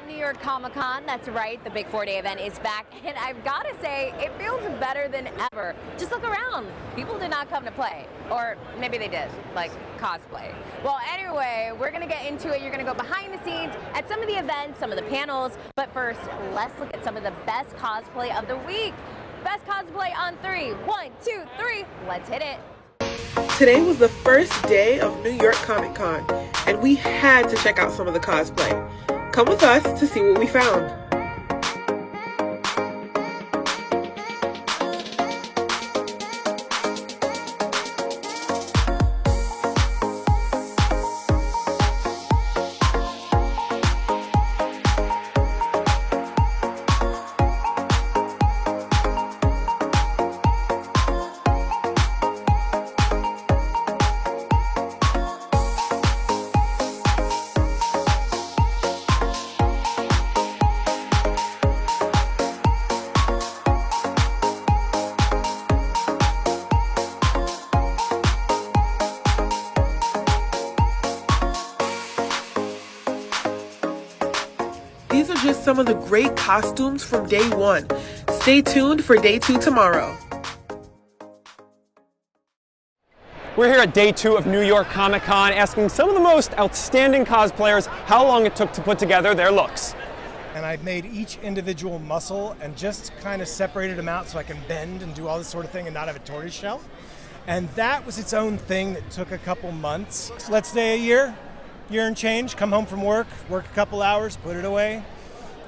New York Comic Con. That's right, the big 4-day event is back, and I've got to say, it feels better than ever. Just look around. People did not come to play, or maybe they did, like cosplay. Well, anyway, we're going to get into it. You're going to go behind the scenes at some of the events, some of the panels, but first, let's look at some of the best cosplay of the week. Best cosplay on 3. 1, 2, 3. Let's hit it. Today was the first day of New York Comic Con, and we had to check out some of the cosplay. Come with us to see what we found. These are just some of the great costumes from day one. Stay tuned for day 2 tomorrow. We're here at day 2 of New York Comic Con asking some of the most outstanding cosplayers how long it took to put together their looks. And I made each individual muscle and just kind of separated them out so I can bend and do all this sort of thing and not have a tortoise shell. And that was its own thing that took a couple months. So let's say a year and change, come home from work a couple hours, put it away,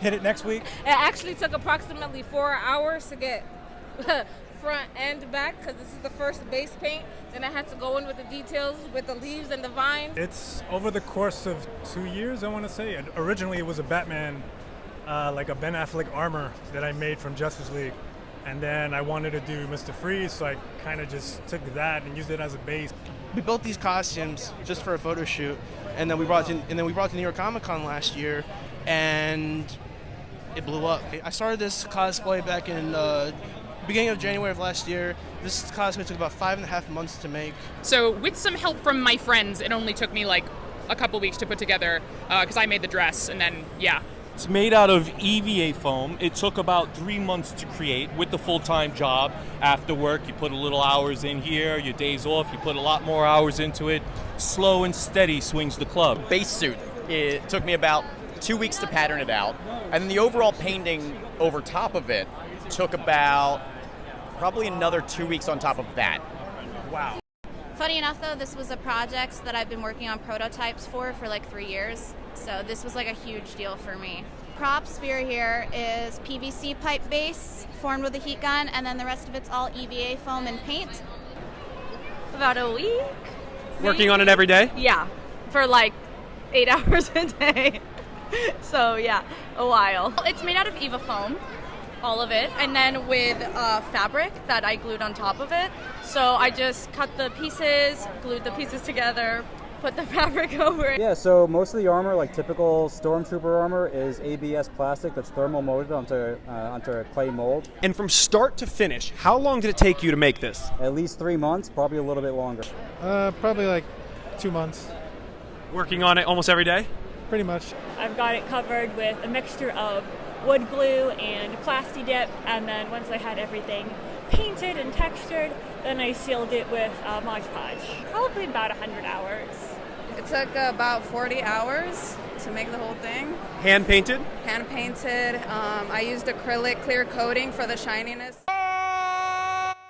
hit it next week. It actually took approximately 4 hours to get front and back because this is the first base paint. Then I had to go in with the details with the leaves and the vines. It's over the course of 2 years, I want to say. Originally it was a Batman, like a Ben Affleck armor that I made from Justice League. And then I wanted to do Mr. Freeze, so I kind of just took that and used it as a base. We built these costumes just for a photo shoot, and then we brought it to New York Comic Con last year, and it blew up. I started this cosplay back in beginning of January of last year. This cosplay took about 5.5 months to make. So with some help from my friends, it only took me like a couple weeks to put together because I made the dress, and then yeah. It's made out of EVA foam. It took about 3 months to create with the full-time job. After work, you put a little hours in here. Your days off, you put a lot more hours into it. Slow and steady swings the club. Base suit, it took me about 2 weeks to pattern it out. And then the overall painting over top of it took about probably another 2 weeks on top of that. Wow. Funny enough though, this was a project that I've been working on prototypes for like 3 years. So this was like a huge deal for me. Prop spear here is PVC pipe base formed with a heat gun, and then the rest of it's all EVA foam and paint. About a week. Working on it every day? Yeah, for like 8 hours a day. So yeah, a while. It's made out of EVA foam, all of it, and then with fabric that I glued on top of it. So I just cut the pieces, glued the pieces together, put the fabric over it. Yeah, so most of the armor, like typical Stormtrooper armor, is ABS plastic that's thermal molded onto a clay mold. And from start to finish, how long did it take you to make this? At least 3 months, probably a little bit longer. Probably like 2 months. Working on it almost every day? Pretty much. I've got it covered with a mixture of wood glue and Plasti Dip, and then once I had everything painted and textured, then I sealed it with Mod Podge. Probably about 100 hours. It took about 40 hours to make the whole thing. Hand painted? Hand painted. I used acrylic clear coating for the shininess.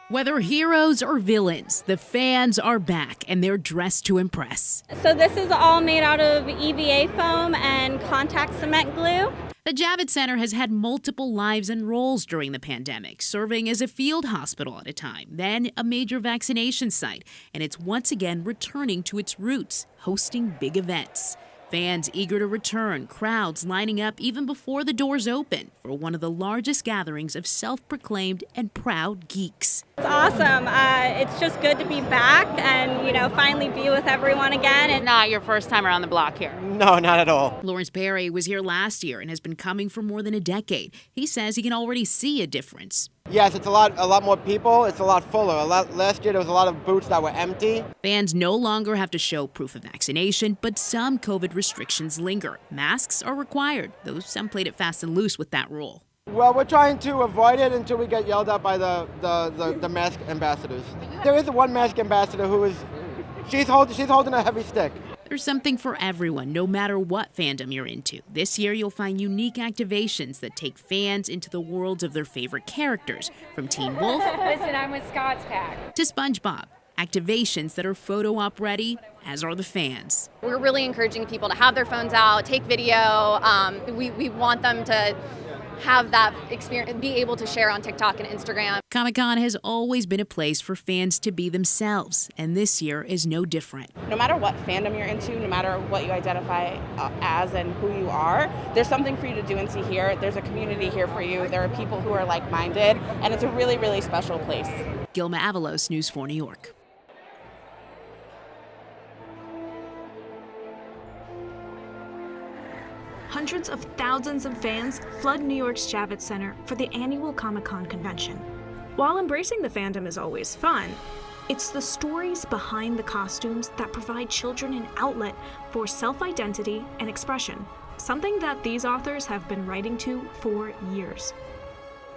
Whether heroes or villains, the fans are back and they're dressed to impress. So this is all made out of EVA foam and contact cement glue. The Javits Center has had multiple lives and roles during the pandemic, serving as a field hospital at a time, then a major vaccination site, and it's once again returning to its roots, hosting big events. Fans eager to return, crowds lining up even before the doors open for one of the largest gatherings of self-proclaimed and proud geeks. It's awesome. It's just good to be back and, finally be with everyone again. It's not your first time around the block here. No, not at all. Lawrence Perry was here last year and has been coming for more than a decade. He says he can already see a difference. Yes, it's a lot more people. It's a lot fuller. Last year there was a lot of booths that were empty. Fans no longer have to show proof of vaccination, but some COVID restrictions linger. Masks are required, though some played it fast and loose with that rule. Well, we're trying to avoid it until we get yelled at by the mask ambassadors. There is one mask ambassador who is, she's holding a heavy stick. There's something for everyone, no matter what fandom you're into. This year, you'll find unique activations that take fans into the worlds of their favorite characters, from Teen Wolf Listen, I'm with Scott's Pack. to SpongeBob. Activations that are photo op ready, as are the fans. We're really encouraging people to have their phones out, take video. We want them to have that experience, be able to share on TikTok and Instagram. Comic-Con has always been a place for fans to be themselves, and this year is no different. No matter what fandom you're into, no matter what you identify as and who you are, there's something for you to do and see here. There's a community here for you. There are people who are like-minded, and it's a really, really special place. Gilma Avalos, News 4 New York. Hundreds of thousands of fans flood New York's Javits Center for the annual Comic-Con convention. While embracing the fandom is always fun, it's the stories behind the costumes that provide children an outlet for self-identity and expression, something that these authors have been writing to for years.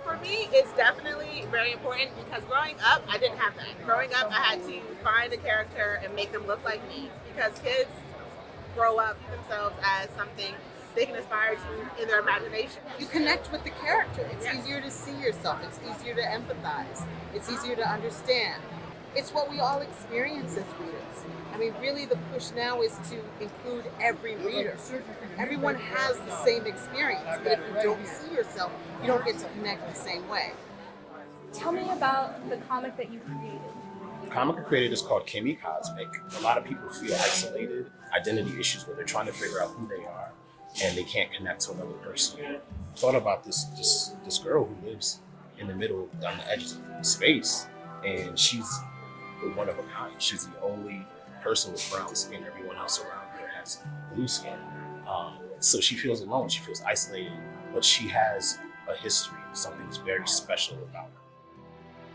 For me, it's definitely very important because growing up, I didn't have that. Growing up, I had to find a character and make them look like me because kids grow up themselves as something they can aspire to in their imagination. You connect with the character. It's easier to see yourself. It's easier to empathize. It's easier to understand. It's what we all experience as readers. I mean, really the push now is to include every reader. Everyone has the same experience, but if you don't see yourself, you don't get to connect the same way. Tell me about the comic that you created. The comic I created is called Kimmy Cosmic. A lot of people feel isolated, identity issues where they're trying to figure out who they are and they can't connect to another person. I thought about this girl who lives in the middle, on the edges of space, and she's one of a kind. She's the only person with brown skin. Everyone else around her has blue skin. So she feels alone, she feels isolated, but she has a history, something that's very special about her.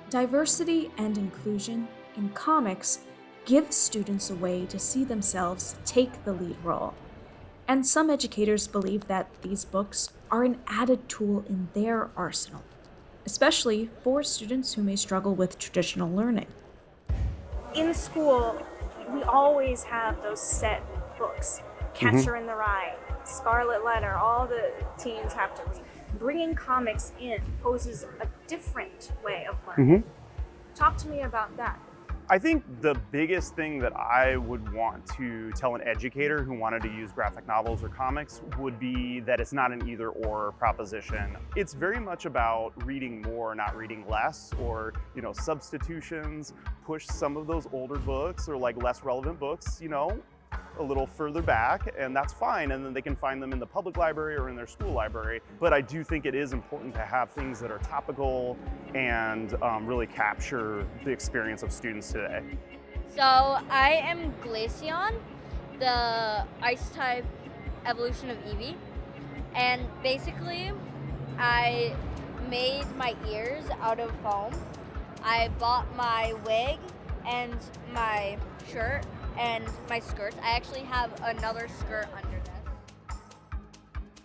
Diversity and inclusion in comics gives students a way to see themselves take the lead role. And some educators believe that these books are an added tool in their arsenal, especially for students who may struggle with traditional learning. In school, we always have those set books. Catcher in the Rye, Scarlet Letter, all the teens have to read. Bringing comics in poses a different way of learning. Talk to me about that. I think the biggest thing that I would want to tell an educator who wanted to use graphic novels or comics would be that it's not an either-or proposition. It's very much about reading more, not reading less, or substitutions, push some of those older books or like less relevant books, a little further back, and that's fine, and then they can find them in the public library or in their school library. But I do think it is important to have things that are topical and really capture the experience of students today. So I am Glaceon, the ice type evolution of Eevee, and basically I made my ears out of foam. I bought my wig and my shirt and my skirts. I actually have another skirt under this.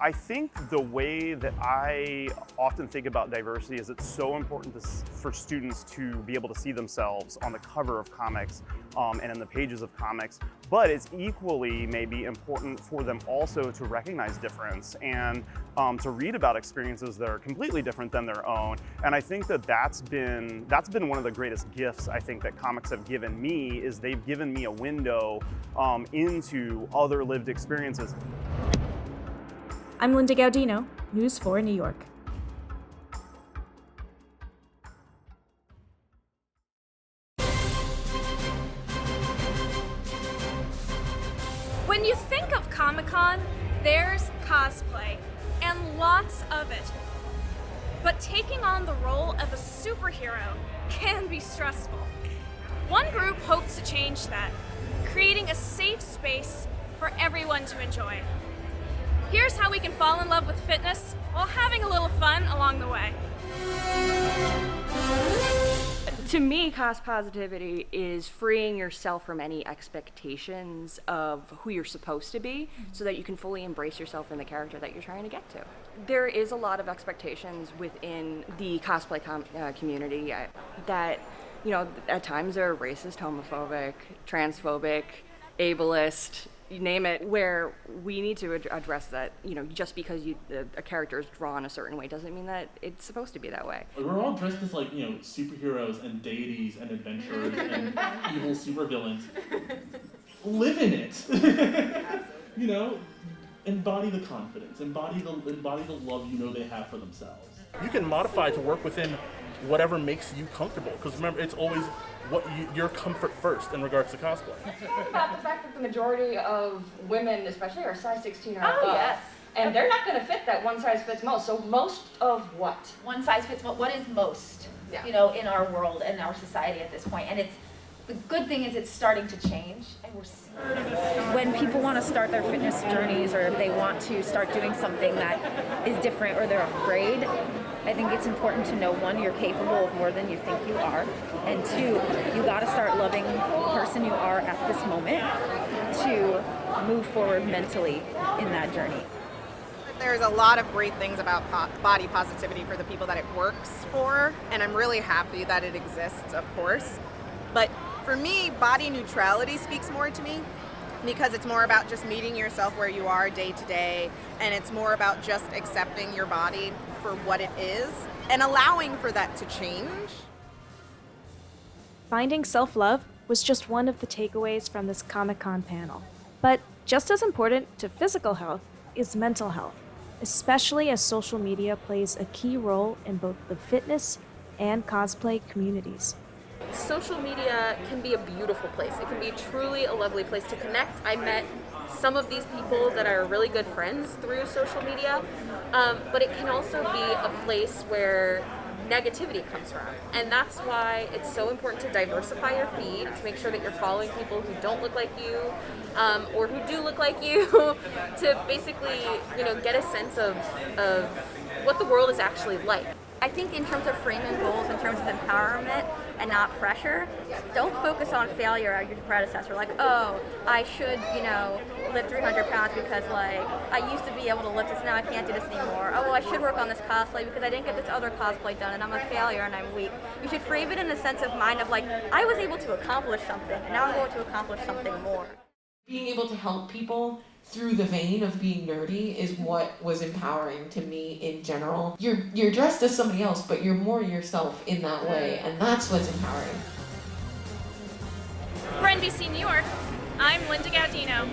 I think the way that I often think about diversity is it's so important for students to be able to see themselves on the cover of comics and in the pages of comics, but it's equally maybe important for them also to recognize difference and to read about experiences that are completely different than their own. And I think that that's been one of the greatest gifts I think that comics have given me, is they've given me a window into other lived experiences. I'm Linda Gaudino, News 4 New York. When you think of Comic-Con, there's cosplay, and lots of it. But taking on the role of a superhero can be stressful. One group hopes to change that, creating a safe space for everyone to enjoy. Here's how we can fall in love with fitness while having a little fun along the way. To me, cost positivity is freeing yourself from any expectations of who you're supposed to be so that you can fully embrace yourself in the character that you're trying to get to. There is a lot of expectations within the cosplay community that, you know, at times are racist, homophobic, transphobic, ableist, you name it, where we need to address that. You know, just because a character is drawn a certain way doesn't mean that it's supposed to be that way. We're all dressed as, like, you know, superheroes and deities and adventurers and evil supervillains. Live in it. You know, embody the confidence, embody the love you know they have for themselves. You can modify to work within whatever makes you comfortable, because remember, it's always your comfort first in regards to cosplay. About the fact that the majority of women, especially, are size 16 or above. Oh, yes. And they're not going to fit that one size fits most. So most of what? One size fits most. What is most, you know, in our world and our society at this point? And it's, the good thing is it's starting to change, and we're seeing it. When people want to start their fitness journeys, or they want to start doing something that is different, or they're afraid, I think it's important to know, one, you're capable of more than you think you are, and two, you got to start loving the person you are at this moment to move forward mentally in that journey. There's a lot of great things about body positivity for the people that it works for, and I'm really happy that it exists, of course. But for me, body neutrality speaks more to me, because it's more about just meeting yourself where you are day to day, and it's more about just accepting your body for what it is and allowing for that to change. Finding self-love was just one of the takeaways from this Comic-Con panel. But just as important to physical health is mental health, especially as social media plays a key role in both the fitness and cosplay communities. Social media can be a beautiful place. It can be truly a lovely place to connect. I met some of these people that are really good friends through social media, but it can also be a place where negativity comes from. And that's why it's so important to diversify your feed, to make sure that you're following people who don't look like you, or who do look like you, to basically, you know, get a sense of what the world is actually like. I think in terms of framing goals, in terms of empowerment and not pressure, don't focus on failure as your predecessor. Like, oh, I should, you know, lift 300 pounds because, like, I used to be able to lift this, now I can't do this anymore. Oh, well, I should work on this cosplay because I didn't get this other cosplay done and I'm a failure and I'm weak. You should frame it in a sense of mind of, like, I was able to accomplish something and now I'm going to accomplish something more. Being able to help people through the vein of being nerdy is what was empowering to me in general. You're dressed as somebody else, but you're more yourself in that way, and that's what's empowering. For NBC New York, I'm Linda Gaudino.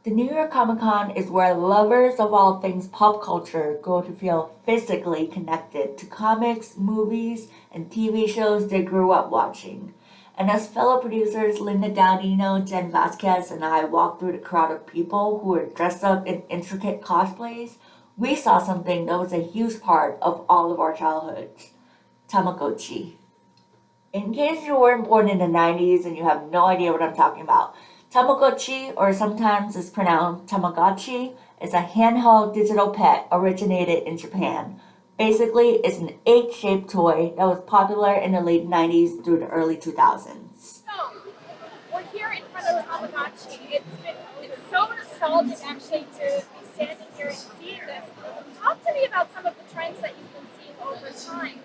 The New York Comic Con is where lovers of all things pop culture go to feel physically connected to comics, movies, and TV shows they grew up watching. And as fellow producers Linda Gaudino, Jen Vasquez, and I walked through the crowd of people who were dressed up in intricate cosplays, we saw something that was a huge part of all of our childhoods: Tamagotchi. In case you weren't born in the 90s and you have no idea what I'm talking about, Tamagotchi, or sometimes it's pronounced Tamagotchi, is a handheld digital pet originated in Japan. Basically, it's an egg-shaped toy that was popular in the late 90s through the early 2000s. So, we're here in front of Tamagotchi. It's so nostalgic actually to be standing here and seeing this. Talk to me about some of the trends that you've been seeing over time.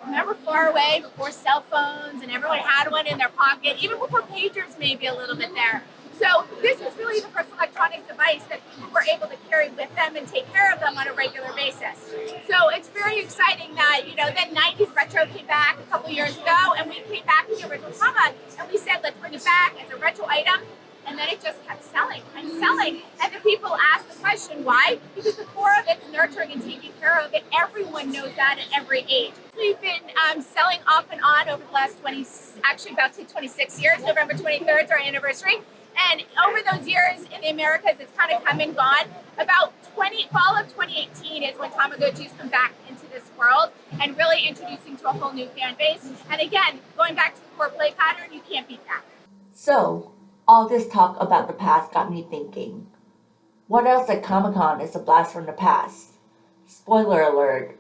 Remember far away before cell phones and everyone had one in their pocket, even before pagers maybe a little bit there. So this was really the first electronic device that people were able to carry with them and take care of them on a regular basis. So it's very exciting that, you know, then 90s retro came back a couple years ago, and we came back with the original Tama, and we said, let's bring it back as a retro item. And then it just kept selling and selling. And then people asked the question, why? Because the core of it's nurturing and taking care of it. Everyone knows that at every age. We've been selling off and on over the last 26 years. November 23rd is our anniversary. And over those years in the Americas, it's kind of come and gone. About fall of 2018 is when Tamagotchis come back into this world and really introducing to a whole new fan base. And again, going back to the core play pattern, you can't beat that. So, all this talk about the past got me thinking. What else at Comic Con is a blast from the past? Spoiler alert,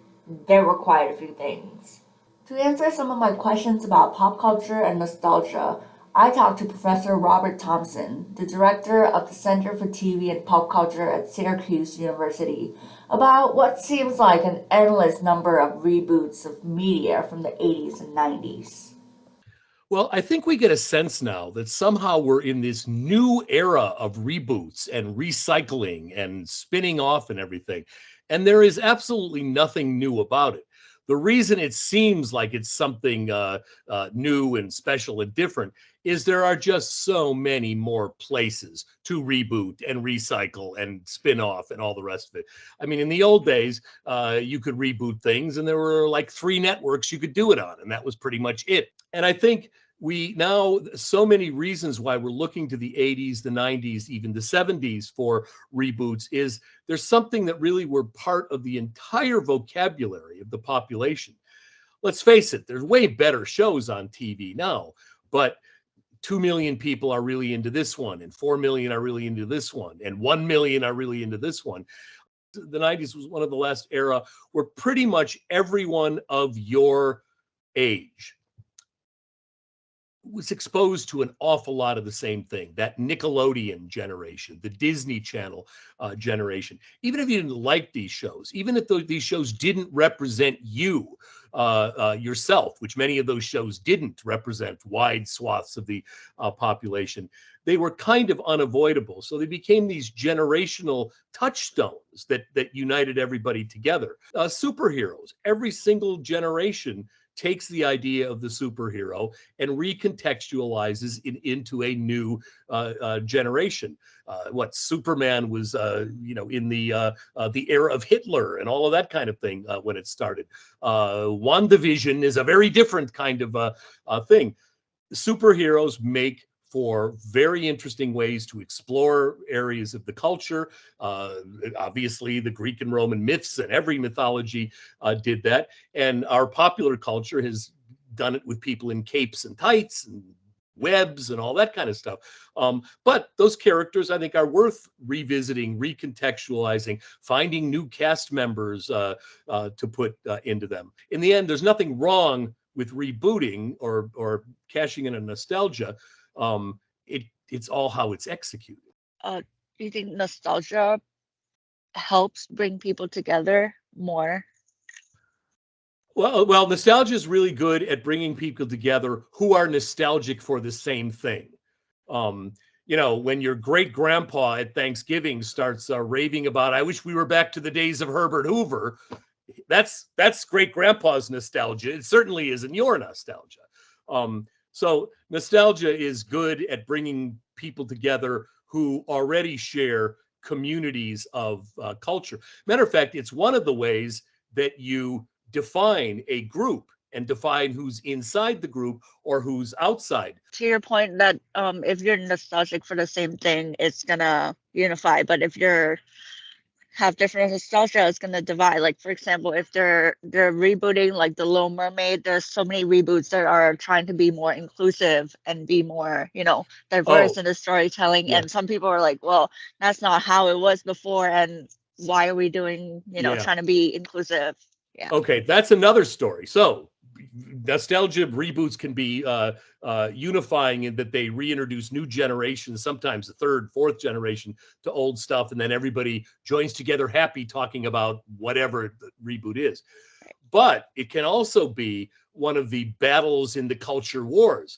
there were quite a few things. To answer some of my questions about pop culture and nostalgia, I talked to Professor Robert Thompson, the director of the Center for TV and Pop Culture at Syracuse University, about what seems like an endless number of reboots of media from the 80s and 90s. Well, I think we get a sense now that somehow we're in this new era of reboots and recycling and spinning off and everything. And there is absolutely nothing new about it. The reason it seems like it's something new and special and different is there are just so many more places to reboot and recycle and spin off and all the rest of it. I mean, in the old days, you could reboot things and there were like 3 networks you could do it on, and that was pretty much it. And I think we now so many reasons why we're looking to the 80s, the 90s, even the 70s for reboots is there's something that really were part of the entire vocabulary of the population. Let's face it, there's way better shows on TV now, but 2 million people are really into this one, and 4 million are really into this one, and 1 million are really into this one. The 90s was one of the last era where pretty much everyone of your age was exposed to an awful lot of the same thing. That Nickelodeon generation, the Disney Channel generation. Even if you didn't like these shows, even if these shows didn't represent you yourself, which many of those shows didn't represent wide swaths of the population, they were kind of unavoidable. So they became these generational touchstones that united everybody together. Superheroes, every single generation takes the idea of the superhero and recontextualizes it into a new generation. What Superman was, in the era of Hitler and all of that kind of thing when it started. WandaVision is a very different kind of thing. Superheroes make for very interesting ways to explore areas of the culture. Obviously, the Greek and Roman myths and every mythology did that. And our popular culture has done it with people in capes and tights and webs and all that kind of stuff. But those characters, I think, are worth revisiting, recontextualizing, finding new cast members to put into them. In the end, there's nothing wrong with rebooting or cashing in a nostalgia. It's all how it's executed. Do you think nostalgia helps bring people together more? Well, nostalgia is really good at bringing people together who are nostalgic for the same thing. When your great grandpa at Thanksgiving starts raving about, I wish we were back to the days of Herbert Hoover. That's great grandpa's nostalgia. It certainly isn't your nostalgia. So nostalgia is good at bringing people together who already share communities of culture. Matter of fact, it's one of the ways that you define a group and define who's inside the group or who's outside. To your point that if you're nostalgic for the same thing, it's gonna unify. But if you're have different nostalgia, it's gonna divide. Like for example, if they're rebooting like the Little Mermaid, there's so many reboots that are trying to be more inclusive and be more, diverse in the storytelling. Yeah. And some people are like, well, that's not how it was before, and why are we doing, Yeah. trying to be inclusive? Yeah. Okay, that's another story. So nostalgia reboots can be unifying in that they reintroduce new generations, sometimes the third, fourth generation to old stuff, and then everybody joins together happy talking about whatever the reboot is. But it can also be one of the battles in the culture wars.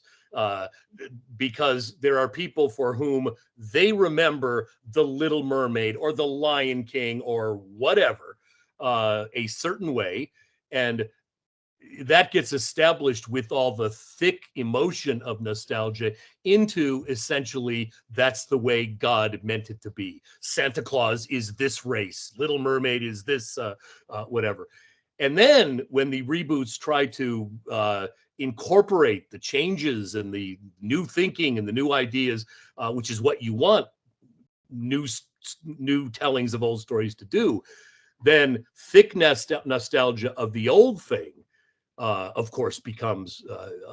Because there are people for whom they remember the Little Mermaid or the Lion King or whatever a certain way, and that gets established with all the thick emotion of nostalgia into essentially that's the way God meant it to be. Santa Claus is this race, Little Mermaid is this whatever. And then when the reboots try to incorporate the changes and the new thinking and the new ideas, which is what you want new tellings of old stories to do, then thick nostalgia of the old thing of course, becomes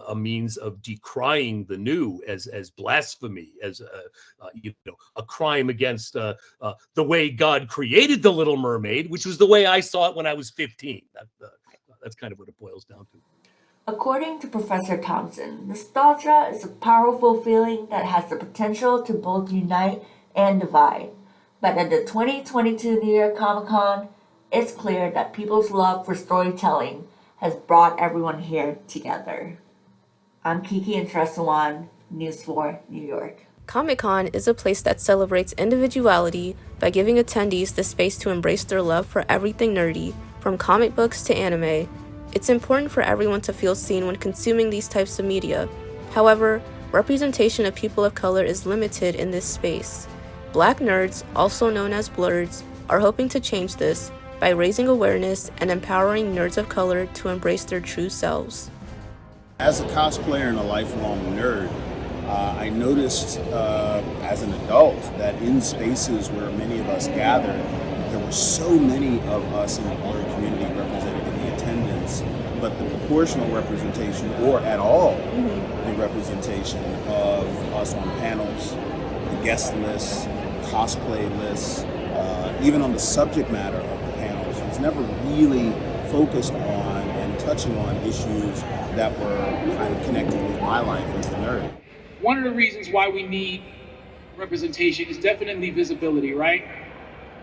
a means of decrying the new as blasphemy, as a crime against the way God created the Little Mermaid, which was the way I saw it when I was 15. That's kind of what it boils down to. According to Professor Thompson, nostalgia is a powerful feeling that has the potential to both unite and divide. But at the 2022 New York Comic Con, it's clear that people's love for storytelling has brought everyone here together. I'm Kiki Intresawan, News 4, New York. Comic-Con is a place that celebrates individuality by giving attendees the space to embrace their love for everything nerdy, from comic books to anime. It's important for everyone to feel seen when consuming these types of media. However, representation of people of color is limited in this space. Black nerds, also known as blurds, are hoping to change this by raising awareness and empowering nerds of color to embrace their true selves. As a cosplayer and a lifelong nerd, I noticed as an adult that in spaces where many of us gathered, there were so many of us in the blurred community represented in the attendance, but the proportional representation, or at all the representation of us on panels, the guest lists, cosplay lists, even on the subject matter of the panels, was never really focused on and touching on issues that were kind of connected with my life as a nerd. One of the reasons why we need representation is definitely visibility, right?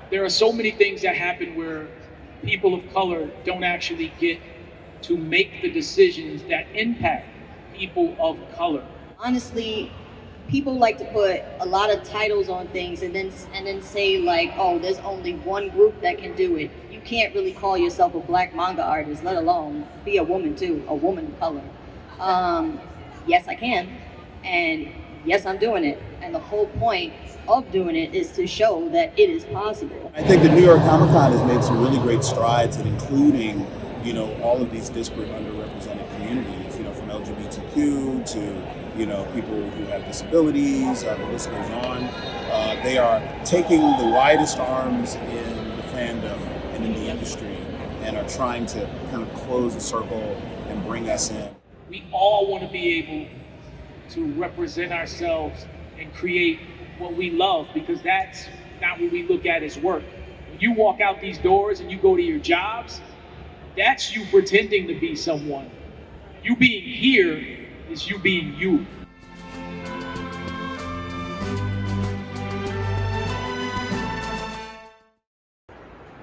There are so many things that happen where people of color don't actually get to make the decisions that impact people of color. Honestly, people like to put a lot of titles on things and then say like, oh, there's only one group that can do it. You can't really call yourself a black manga artist, let alone be a woman too, a woman of color. Yes, I can. And yes, I'm doing it. And the whole point of doing it is to show that it is possible. I think the New York Comic Con has made some really great strides in including, all of these disparate underrepresented communities, from LGBTQ to, people who have disabilities, the list goes on. They are taking the widest arms in the fandom and in the industry and are trying to kind of close the circle and bring us in. We all want to be able to represent ourselves and create what we love, because that's not what we look at as work. When you walk out these doors and you go to your jobs, that's you pretending to be someone. You being here is you being you.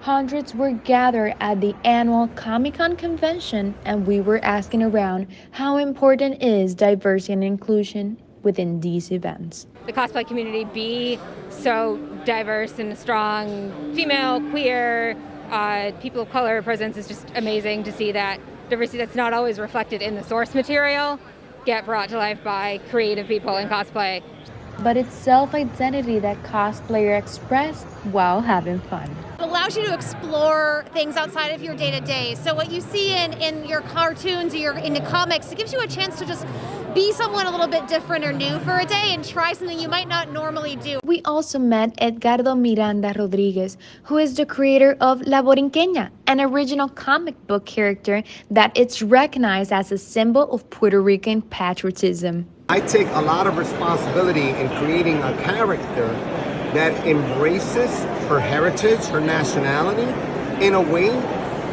Hundreds were gathered at the annual Comic-Con convention, and we were asking around how important is diversity and inclusion within these events. The cosplay community be so diverse and strong, female, queer, people of color presence is just amazing to see that diversity that's not always reflected in the source material get brought to life by creative people in cosplay. But it's self-identity that cosplayers express while having fun. It allows you to explore things outside of your day-to-day. So what you see in your cartoons or in the comics, it gives you a chance to just be someone a little bit different or new for a day and try something you might not normally do. We also met Edgardo Miranda Rodriguez, who is the creator of La Borinqueña, an original comic book character that is recognized as a symbol of Puerto Rican patriotism. I take a lot of responsibility in creating a character that embraces her heritage, her nationality, in a way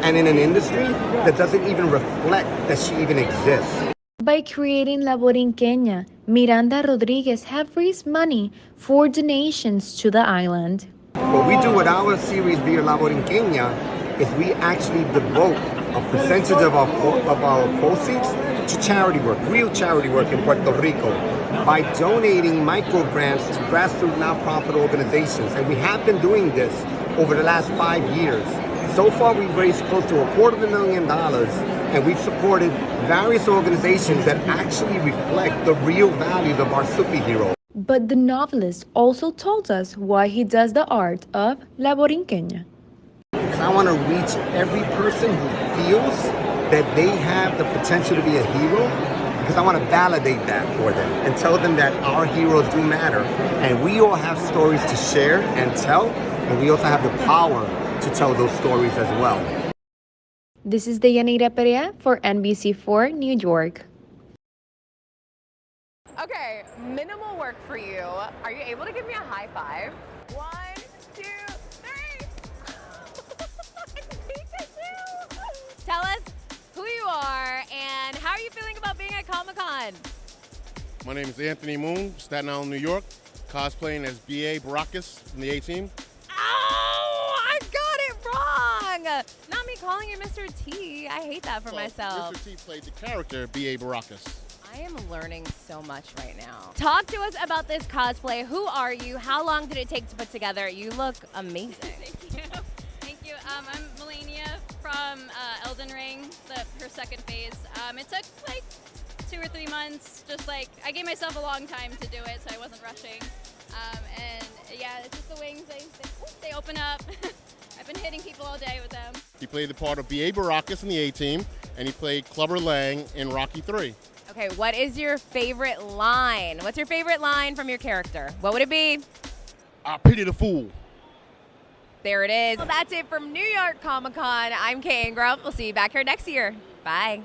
and in an industry that doesn't even reflect that she even exists. By creating La Borinqueña, Miranda Rodriguez have raised money for donations to the island. What we do with our series Via La Borinqueña is we actually devote a percentage of our proceeds to charity work, real charity work in Puerto Rico, by donating micro grants to grassroots nonprofit organizations. And we have been doing this over the last 5 years. So far, we've raised close to $250,000, and we've supported various organizations that actually reflect the real values of our superhero. But the novelist also told us why he does the art of La Borinqueña. I want to reach every person who feels that they have the potential to be a hero, because I want to validate that for them and tell them that our heroes do matter, and we all have stories to share and tell, and we also have the power to tell those stories as well. This is Deyanira Perea for NBC4 New York. Okay, minimal work for you. Are you able to give me a high five? 1, 2, 3. It's Pikachu. Tell us who you are and how are you feeling about being at Comic-Con? My name is Anthony Moon, Staten Island, New York, cosplaying as B.A. Baracus from the A-Team. Oh, I got it wrong. Not me calling you Mr. T. I hate that for myself. Mr. T played the character B.A. Baracus. I am learning so much right now. Talk to us about this cosplay. Who are you? How long did it take to put together? You look amazing. Thank you. Thank you. I'm Melania from Elden Ring, her second phase. It took like 2 or 3 months. Just like I gave myself a long time to do it, so I wasn't rushing. And yeah, it's just the wings. They open up. I've been hitting people all day with them. He played the part of B.A. Baracus in the A-Team, and he played Clubber Lang in Rocky 3. Okay, what is your favorite line? What's your favorite line from your character? What would it be? I pity the fool. There it is. Well, that's it from New York Comic Con. I'm Kay Ingram. We'll see you back here next year. Bye.